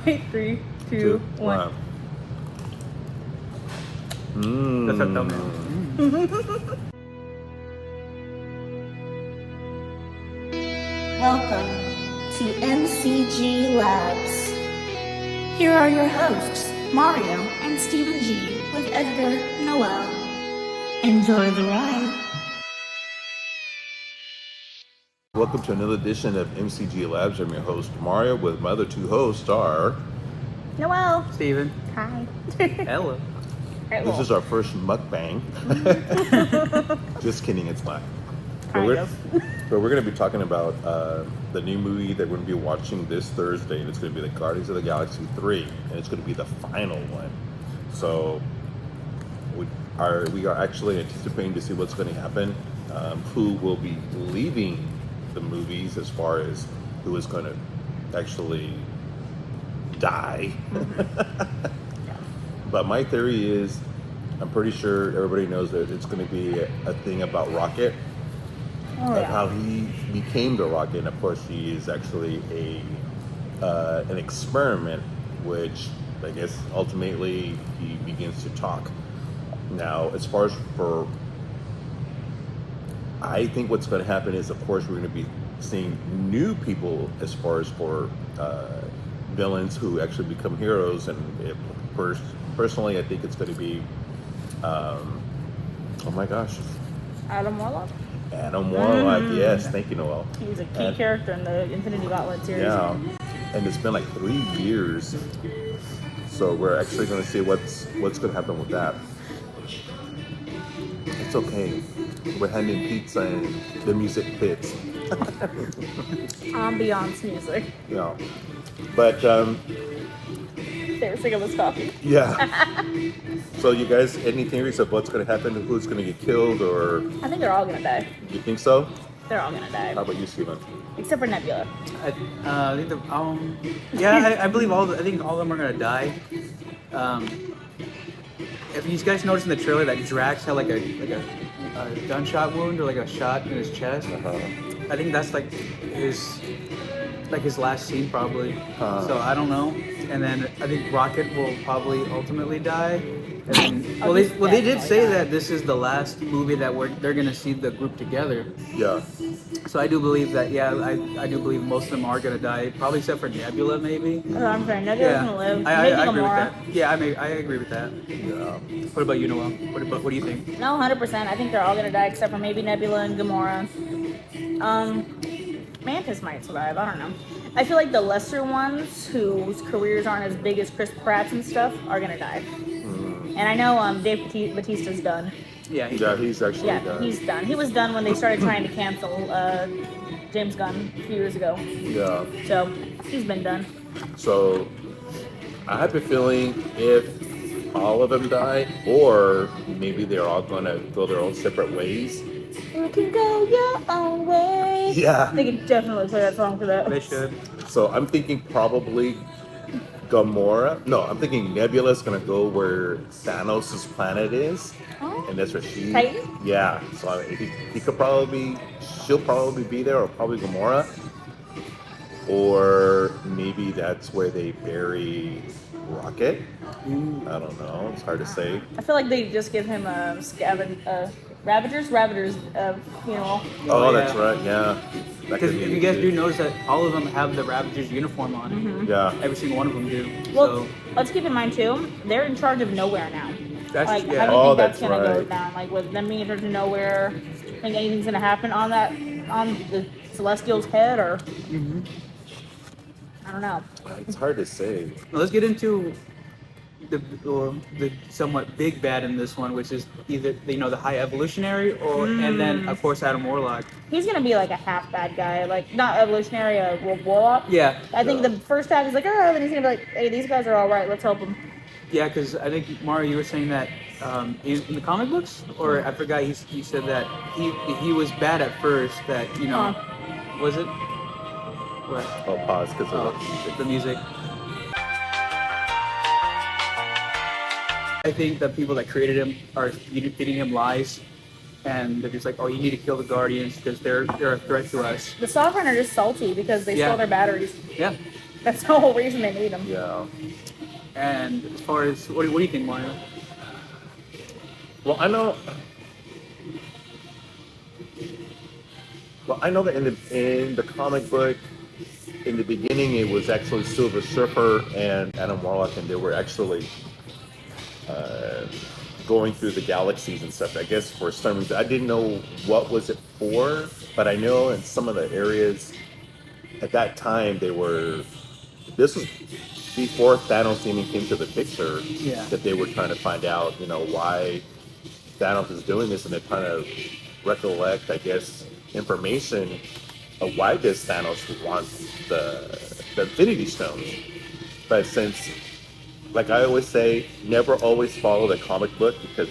Wait, 3, 2, 1. That's our thumbnail. Welcome to MCG Labs. Here are your hosts, Mario and Stephen G, with editor Noel. Enjoy the ride. Welcome to another edition of MCG Labs. I'm your host, Mario, with my other two hosts are... Noel. Steven. Hi. Hello. This is our first mukbang. Just kidding, it's not. But we're going to be talking about the new movie that we're going to be watching this Thursday, and it's going to be the Guardians of the Galaxy 3, and it's going to be the final one. So we are actually anticipating to see what's going to happen, who will be leaving the movies as far as who is going to actually die. But my theory is, I'm pretty sure everybody knows that it's going to be a thing about Rocket. Of how he became the Rocket, and of course he is actually an experiment, which I guess ultimately he begins to talk. Now, as far as for, I think what's going to happen is, of course, we're going to be seeing new people as far as for villains who actually become heroes, and personally, I think it's going to be, oh my gosh, Adam Warlock. Adam Warlock, yes, thank you, Noel. He's a key character in the Infinity Gauntlet series. Yeah, and it's been like 3 years, so we're actually going to see what's going to happen with that. It's okay. We're handing pizza and the music fits. Ambiance music. Yeah, but They were singing this coffee. yeah. So you guys, any theories of what's going to happen? Who's going to get killed, or I think they're all gonna die. you think so? They're all gonna die. How about you, Steven? Except for Nebula. I think I believe I think all of them are gonna die. If you guys noticed in the trailer that Drax had like a gunshot wound or like a shot in his chest, I think that's like his last scene probably. So I don't know. And then I think Rocket will probably ultimately die. And then, they did say that this is the last movie that they're gonna see the group together. Yeah. So I do believe that. Yeah, I do believe most of them are gonna die, probably except for Nebula maybe. I'm saying Nebula's gonna live. I Maybe agree with Gamora. that. Yeah, I agree with that. Yeah. What about you, Noel? What do you think? No, 100%. I think they're all gonna die except for maybe Nebula and Gamora. Mantis might survive. I don't know. I feel like the lesser ones whose careers aren't as big as Chris Pratt's and stuff are gonna die. And I know Dave Bautista's done. Yeah, He's actually done. He's done. He was done when they started trying to cancel James Gunn a few years ago. Yeah. So he's been done. So I have a feeling if all of them die, or maybe they're all gonna go their own separate ways. You can go your own way. Yeah. They could definitely play that song for that. they should. So I'm thinking probably Gamora. No, I'm thinking Nebula's gonna go where Thanos' planet is, and that's where she. Titan? Yeah. So he could probably she'll probably be there, or probably Gamora, or maybe that's where they bury Rocket. I don't know. It's hard to say. I feel like they just give him Ravagers, funeral. Oh, yeah. that's right. Yeah. That Because could if be you guys good. do notice that all of them have the Ravagers uniform on. Yeah. Every single one of them do. Well, So let's keep in mind too, they're in charge of nowhere now. that's Like, yeah. how do you Oh, think that's that's gonna go right. down? Like with them being in charge of nowhere, think anything's gonna happen on the Celestial's head, or I don't know. It's hard to say. Now let's get into the somewhat big bad in this one, which is either the High Evolutionary and then of course Adam Warlock. He's gonna be like a half bad guy, like not evolutionary, warlock. Yeah, I think the first half is like, oh, then he's gonna be like, hey, these guys are all right, let's help them. yeah, because I think Mario, you were saying that in the comic books, or I forgot. He said that he was bad at first. That was it? What? I'll pause because of The music. I think the people that created him are feeding him lies, and they're just like, oh, you need to kill the Guardians because they're a threat to us. The Sovereign are just salty because they Yeah. stole their batteries. Yeah. That's the whole reason they need them. Yeah. And as far as what do you think, Mario? Well, I know. Well, I know that in the comic book, in the beginning, it was actually Silver Surfer and Adam Warlock, and they were actually going through the galaxies and stuff. I guess for some reason, I didn't know what was it for, but I know in some of the areas at that time they were. This was before Thanos even came to the picture. Yeah. That they were trying to find out, why Thanos is doing this, and they're trying to recollect, I guess, information of why does Thanos want the Infinity Stones. But since, like I always say, never always follow the comic book, because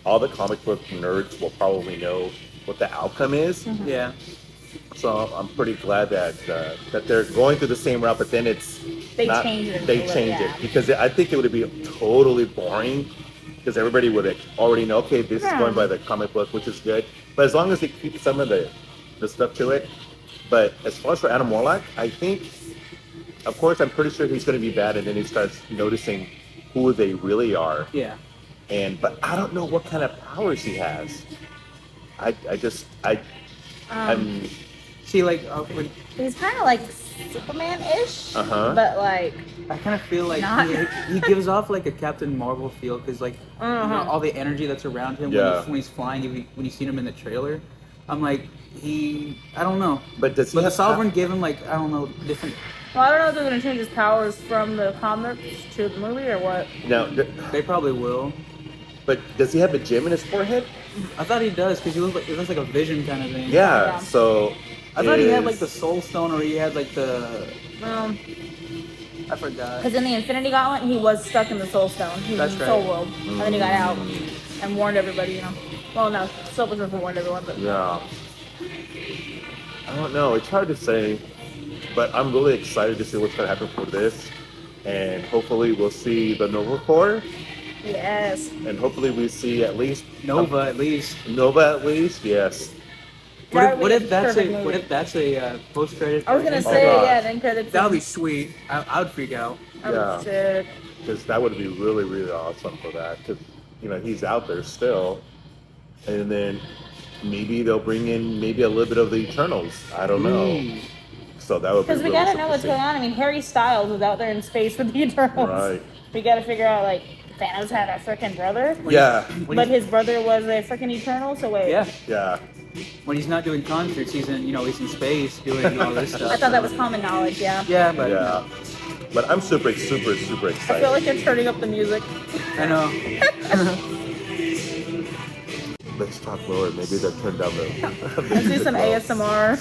all the comic book nerds will probably know what the outcome is. Mm-hmm. Yeah. So I'm pretty glad that that they're going through the same route, but then They change it. They change it, because I think it would be totally boring, because everybody would already know, okay, this is going by the comic book, which is good. But as long as they keep some of the stuff to it. But as far as for Adam Warlock, I think, of course, I'm pretty sure he's going to be bad, and then he starts noticing who they really are. Yeah. But I don't know what kind of powers he has. I'm. See, like, He's kind of like Superman-ish, Uh-huh. but like, I kind of feel like Not- he gives off like a Captain Marvel feel, because like all the energy that's around him when he's flying, when you see him in the trailer, I'm like, I don't know. But does he But the have Sovereign gave him like, I don't know, different. well, I don't know if they're gonna change his powers from the comics to the movie or what. Now, They probably will. but does he have a gem in his forehead? I thought he does, because it looks like a vision kind of thing. Yeah. So I thought he had like the Soul Stone, or he had like the. I forgot. Because in the Infinity Gauntlet, he was stuck in the Soul Stone. He was That's in the right. Soul World, and then he got out and warned everybody. Well, no, Silver Surfer warned everyone, but Yeah. I don't know. It's hard to say, but I'm really excited to see what's going to happen for this, and hopefully we'll see the Nova Corps, yes. and hopefully we see at least Nova, at least. Nova at least. Yes. What if that's Perfect a movie. what if that's a post credit? I was gonna Oh, say, gosh. yeah, then credits. That would be sweet. I would freak out. Yeah. Sick. Because that would be really, really awesome for that. Because he's out there still, and then maybe they'll bring in maybe a little bit of the Eternals. I don't know. So that would be Because we really gotta know something what's to going on. I mean, Harry Styles was out there in space with the Eternals. Right. We gotta figure out, like, Thanos had a freaking brother, see. Yeah. but his brother was a freaking Eternal. So wait. Yeah. Yeah. When he's not doing concerts, he's in space doing all this stuff. I thought that was common knowledge. Yeah. Yeah, but Yeah. But I'm super, super, super I excited. feel like they're turning up the music. I know. Let's talk lower. Maybe they'll turn down the. Let's do some ASMR.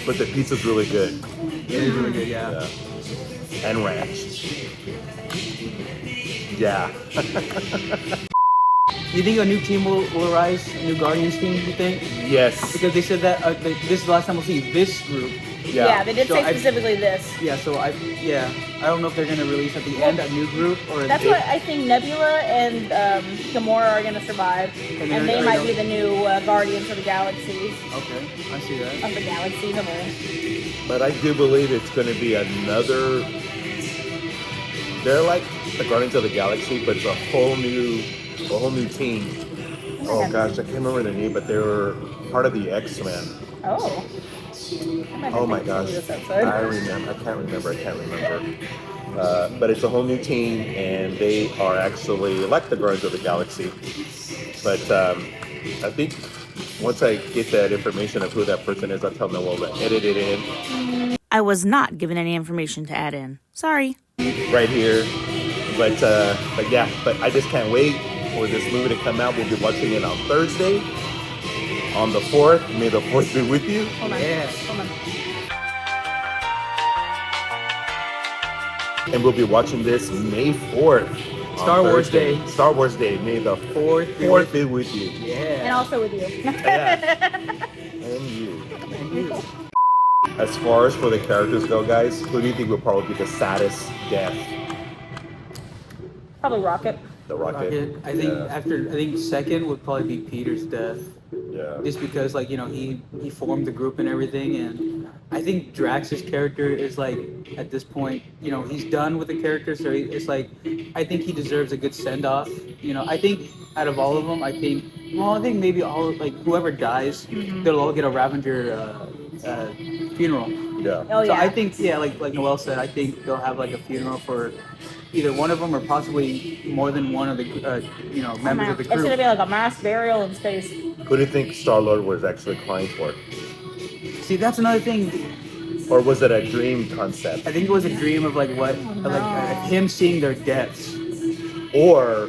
But the pizza's really good. It is really good. Yeah. Yeah. And ranch. Yeah. You think a new team will arise? A new Guardians team? You think? Yes. Because they said that this is the last time we'll see this group. Yeah, they did So say I- specifically this. Yeah. So I don't know if they're gonna release at the end a new group or. That's what I think. Nebula and Gamora are gonna survive, And and they're- they might be the new Guardians of the Galaxies. Okay, I see that. Of the galaxies of Earth. But I do believe it's going to be another. They're like the Guardians of the Galaxy, but it's a whole new team. Oh gosh, I can't remember the name, but they were part of the X-Men. Oh. I might have Oh my to gosh, see this episode. I can't remember. But it's a whole new team, and they are actually like the Guardians of the Galaxy. But I think once I get that information of who that person is, I'll tell Noel to edit it in I was not given any information to add in. Sorry. right here. But yeah, but I just can't wait for this movie to come out. We'll be watching it on Thursday, on the 4th. May the 4th be with you. Hold on. Yeah. Hold on. And we'll be watching this May 4th. on Star Wars Thursday. Day. Star Wars Day. May the 4th be with you. And Yeah. also with you. Yeah. And you. And you. As far as for the characters go, guys, who do you think will probably be the saddest death? Probably Rocket. The Rocket. I think second would probably be Peter's death. Yeah. Just because he formed the group and everything, and I think Drax's character is like at this point, you know, he's done with the character, so it's like I think he deserves a good send off. You know, I think out of all of them, I think maybe all like whoever dies, they'll all get a Ravager funeral. Yeah. Oh So yeah. I think like Noel said, I think they'll have like a funeral for either one of them or possibly more than one of the members of the It's gonna crew. be like a mass burial in space. Who do you think Star-Lord was actually crying for? See, that's another thing. Or was it a dream concept? I think it was a dream of like him seeing their deaths. Or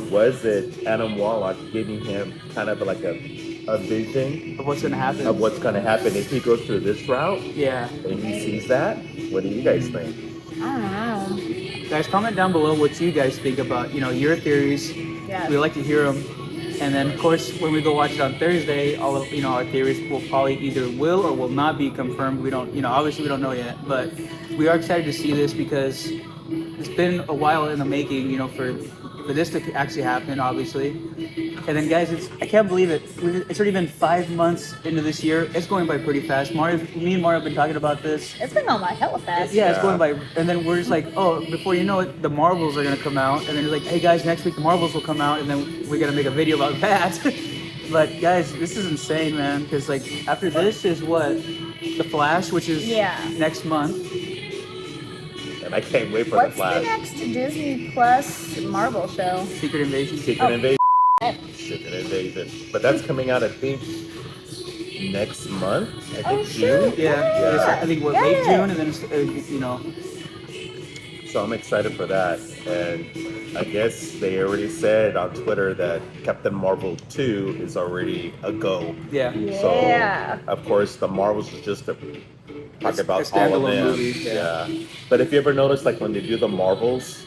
was it Adam Warlock giving him kind of like a vision Of what's gonna happen. of what's going to happen if he goes through this route Yeah. and he sees that? What do you guys think? I don't know. Guys, comment down below what you guys think about, your theories. Yeah. We like to hear them. And then, of course, when we go watch it on Thursday, all of, our theories will probably either will or will not be confirmed. We don't, obviously we don't know yet. But we are excited to see this because it's been a while in the making, for this to actually happen, obviously. And then, guys, I can't believe it. It's already been 5 months into this year. It's going by pretty fast. Me and Mario have been talking about this. It's been going by hella fast. Yeah, it's Yeah. going by, and then we're just like, oh, before you know it, the Marvels are gonna come out, and then it's like, hey guys, next week the Marvels will come out, and then we're gonna make a video about that. But guys, this is insane, man, because like after this is what, The Flash, which is next month. And I can't wait for What's the Flash. the next Disney Plus Marvel show? Secret Invasion. Secret Invasion. Secret Invasion. But that's coming out, I think, next month. I think June. shoot. Yeah. I think Yeah. late June, and then it's, So I'm excited for that. And I guess they already said on Twitter that Captain Marvel 2 is already a go. yeah. Yeah. So, of course, the Marvels is just to talk about a all of standalone them. movie, yeah. But if you ever notice, like when they do the Marvels,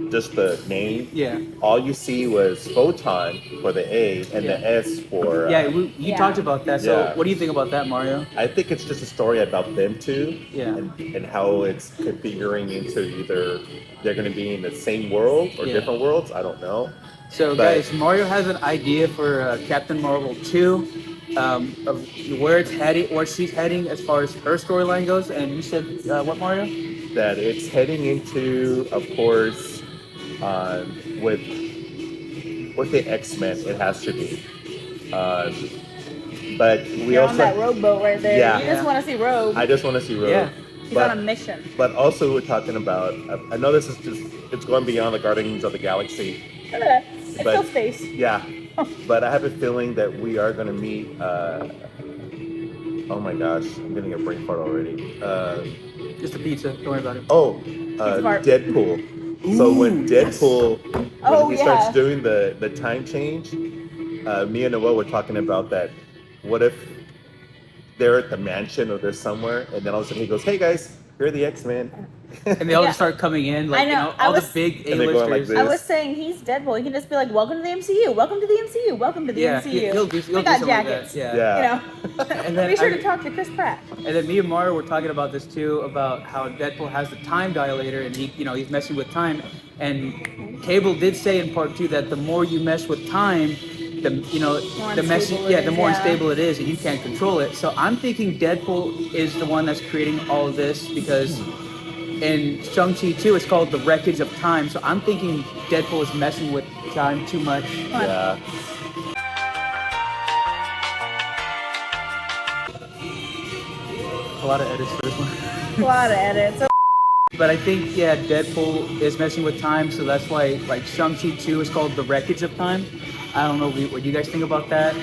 just the name, Yeah. all you see was Photon for the A and the S for. Yeah, you Yeah. talked about that. So, Yeah. what do you think about that, Mario? I think it's just a story about them two. Yeah. And how it's configuring into either they're going to be in the same world or Yeah. different worlds. I don't know. So, But- guys, Mario has an idea for Captain Marvel 2, of where it's heading, where she's heading as far as her storyline goes. And you said what, Mario? That it's heading into, of course, with the X-Men, it has to be. But we You're also, on that rowboat right there. Yeah. You just want to see Rogue. I just want to see Rogue. Yeah. He's on a mission. But also we're talking about, I know this is just, it's going beyond the Guardians of the Galaxy. It's But- still space. Yeah. But I have a feeling that we are going to meet, oh my gosh, I'm getting a brain fart already. Just a pizza. Don't worry about it. fart. Deadpool. So when Deadpool, Oh, when he yeah. starts doing the time change, me and Noel were talking about that. What if they're at the mansion or they're somewhere, and then all of a sudden he goes, "Hey guys, here are the X-Men." And they all Yeah. just start coming in, like, I know. I all was- the big And they go like A-listers. this. I was saying he's Deadpool. He can just be like, "Welcome to the MCU. Welcome to the MCU. Welcome to the Yeah, MCU." he'll do we something got like jackets. that. Yeah. Yeah. You know. And then Be sure I- to talk to Chris Pratt. And then me and Mario were talking about this too, about how Deadpool has the time dilator, and he's messing with time. And Cable did say in part 2 that the more you mess with time, the More the messy, unstable it the is, more yeah. unstable it is, and you can't control it. So I'm thinking Deadpool is the one that's creating all of this because in Shang-Chi 2 it's called the wreckage of time. So I'm thinking Deadpool is messing with time too much. Yeah. A lot of edits for this one. A lot of edits. But I think, yeah, Deadpool is messing with time, so that's why, like, Shang-Chi 2 is called The Wreckage of Time. I don't know what you guys think about that.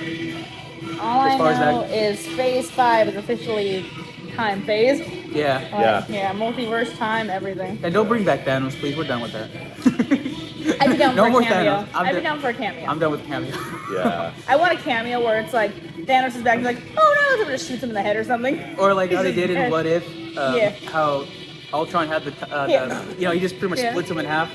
All As I far as know that- is Phase 5 is officially time phase. Yeah. Yeah. Yeah, multiverse time, everything. And don't bring back Thanos, please. We're done with that. I'd be down No for more a cameo. Thanos. I'd be down for a cameo. I'm done with cameo. Yeah. I want a cameo where it's like Thanos is back and he's like, oh no, someone just shoots him in the head or something. Or like how He's they just did in dead. What If, Yeah. how Ultron had Yeah. he just pretty much Yeah. splits him in half.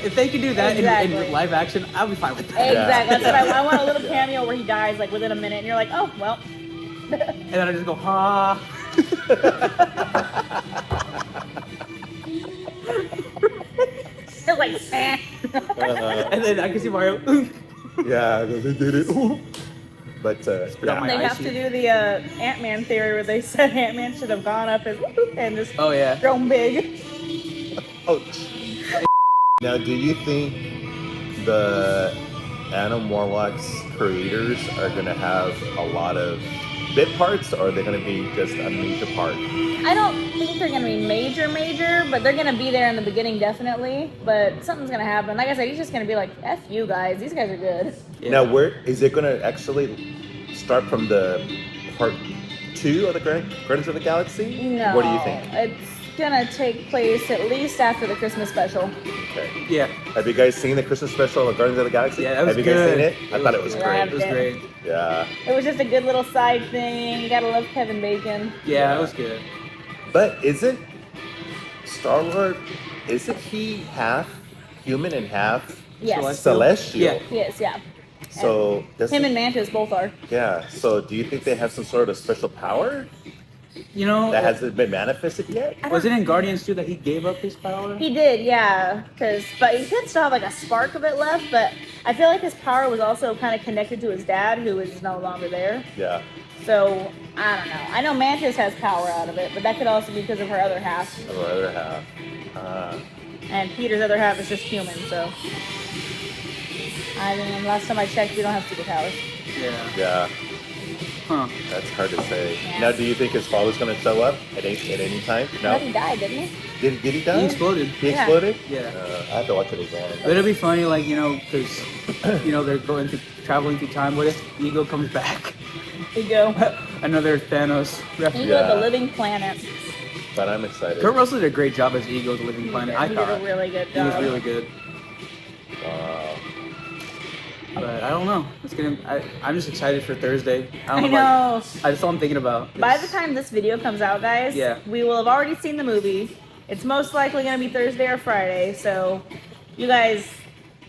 If they could do that Exactly. in live action, I'll be fine with that. Exactly. That's what I want a little Yeah. cameo where he dies like within a minute and you're like, oh well. And then I just go, ha. It's like, eh. Uh-huh. And then I can see Mario. Yeah, they did it. Ooh. But out my They have icy. to do the Ant-Man theory where they said Ant-Man should have gone up as and just Oh yeah. grown big. ouch. Now, do you think the Adam Warlock's creators are going to have a lot of bit parts, or are they going to be just a major part? I don't think they're gonna be major, but they're gonna be there in the beginning definitely. But something's gonna happen. Like I said, he's just gonna be like, "F you guys, these guys are good." Yeah. Now, where is it going to actually start from the part 2 of the Guardians of the Galaxy? No, What do you think? It's gonna take place at least after the Christmas special. Okay. Yeah. Have you guys seen the Christmas special of Guardians of the Galaxy? Yeah, that was Have you guys good. seen it? I thought it was Yeah, great. It was great. Yeah. It was just a good little side thing. You gotta love Kevin Bacon. Yeah, it was good. But isn't Star-Lord, isn't he half human and half Yes. celestial? Yeah. Yes, yeah. So doesn't Him and Mantis both are. yeah. So do you think they have some sort of special power You know, that hasn't been manifested yet? was it in Guardians 2 that he gave up his power? He did, yeah. But he could still have like a spark of it left. But I feel like his power was also kind of connected to his dad, who is no longer there. Yeah. So I don't know. I know Mantis has power out of it, but that could also be because of her other half. Or the other half. And Peter's other half is just human. So I mean, last time I checked, we don't have superpowers. Yeah. Yeah. Huh. That's hard to say. Yeah. Now, do you think his father's going to show up at any time? But No. he died, didn't he? Did he die? He exploded. He Yeah. exploded? Yeah. I have to watch it again. But it'll be funny, like, you know, because, you know, they're traveling through time. What if Ego comes back? We go. Another Thanos reference. Ego, Yeah. the living planet. But I'm excited. Kurt Russell did a great job as Ego, the Living Planet. I He thought did a really good he was job. really good. Wow. But I don't know. I'm just excited for Thursday. I don't know. That's all I'm thinking about. By the time this video comes out, guys, Yeah. we will have already seen the movie. It's most likely going to be Thursday or Friday. So you guys,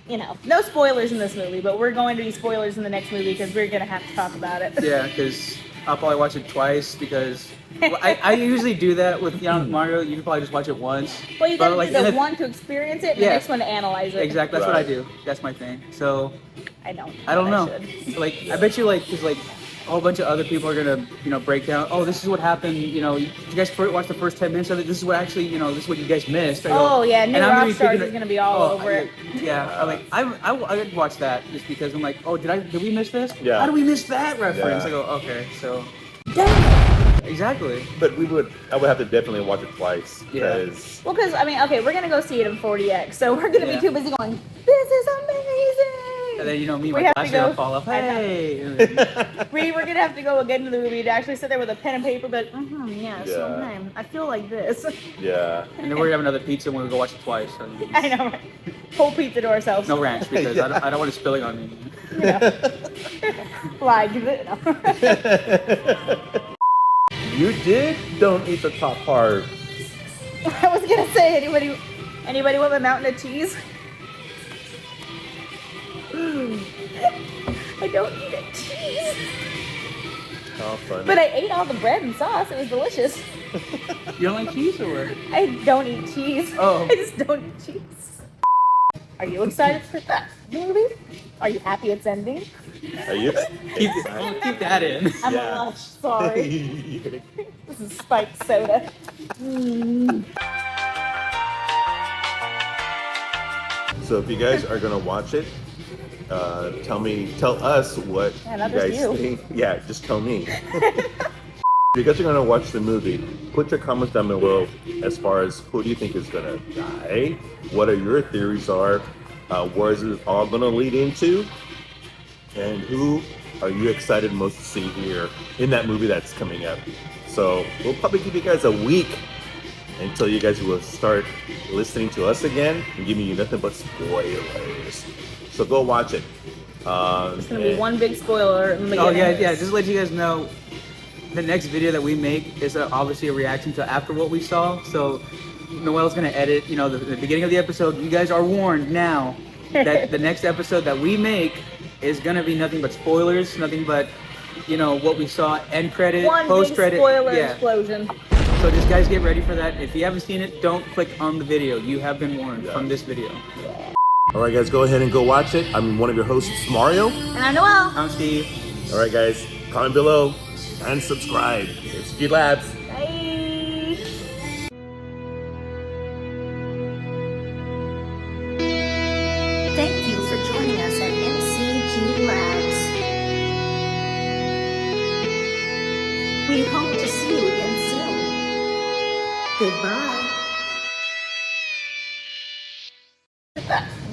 you know, no spoilers in this movie, but we're going to be spoilers in the next movie because we're going to have to talk about it. Yeah, because I'll probably watch it twice because well, I usually do that with Mario. You can probably just watch it once. Well, you But, got to like, do the in a- one to experience it and Yeah. the next one to analyze it. Exactly, that's what I Right. do. That's my thing. So I don't. I don't but know. should. Like I bet you because a whole bunch of other people are gonna break down. Oh, this is what happened. You know, you guys watch the first 10 minutes of it. This is what actually this is what you guys missed. I go, Oh, yeah, New and I'm gonna Rock be Stars thinking, is gonna be all over it. Yeah, I would watch that just because I'm like, oh, did we miss this? Yeah. How did we miss that reference? Yeah. I go, okay, so Damn. exactly. But I would have to definitely watch it twice Yeah. because Well, because, I mean, okay, we're going to go see it in 40X. So we're going to Yeah. be too busy going, this is amazing. And then We me, my have to glasses go- will fall off. I know. Hey. And then- We're going to have to go again to the movie to actually sit there with a pen and paper, but, yes, Yeah. okay. I feel like this. yeah. and then we're gonna have another pizza when we go watch it twice. So I know, right? Whole pizza to ourselves. no ranch because I don't want it spilling on me. You know. Like, no. You did? Don't eat the top part. I was going to say, anybody want a mountain of cheese? I don't eat a cheese. How funny. But I ate all the bread and sauce. It was delicious. You don't like cheese or what? I don't eat cheese. Oh. I just don't eat cheese. Are you excited for that movie? Are you happy it's ending? Are you? Keep that in. I'm Yeah. a lush, sorry. This is spiked soda. So if you guys are gonna watch it, tell us what Yeah, you not just guys you. think. Yeah, just tell me. If you guys are gonna watch the movie, put your comments down below as far as who do you think is gonna die, what are your theories are, where is it all gonna lead into, and who are you excited most to see here in that movie that's coming up. So we'll probably give you guys a week until you guys will start listening to us again and giving you nothing but spoilers. So go watch it. It's gonna be one big spoiler in the Oh beginning. yeah. Just to let you guys know, the next video that we make is obviously a reaction to after what we saw. So Noel's gonna edit. The beginning of the episode. You guys are warned now that the next episode that we make is gonna be nothing but spoilers, nothing but what we saw, end credit, One post big credit. spoiler Yeah. explosion. So just guys get ready for that. If you haven't seen it, don't click on the video. You have been warned Yeah. from this video. All right, guys, go ahead and go watch it. I'm one of your hosts, Mario. And I know. I'm Steve. All right, guys, comment below and subscribe. S1E Labs. Bye. Thank you for joining us at MCG Labs. We hope to see you again soon. Goodbye.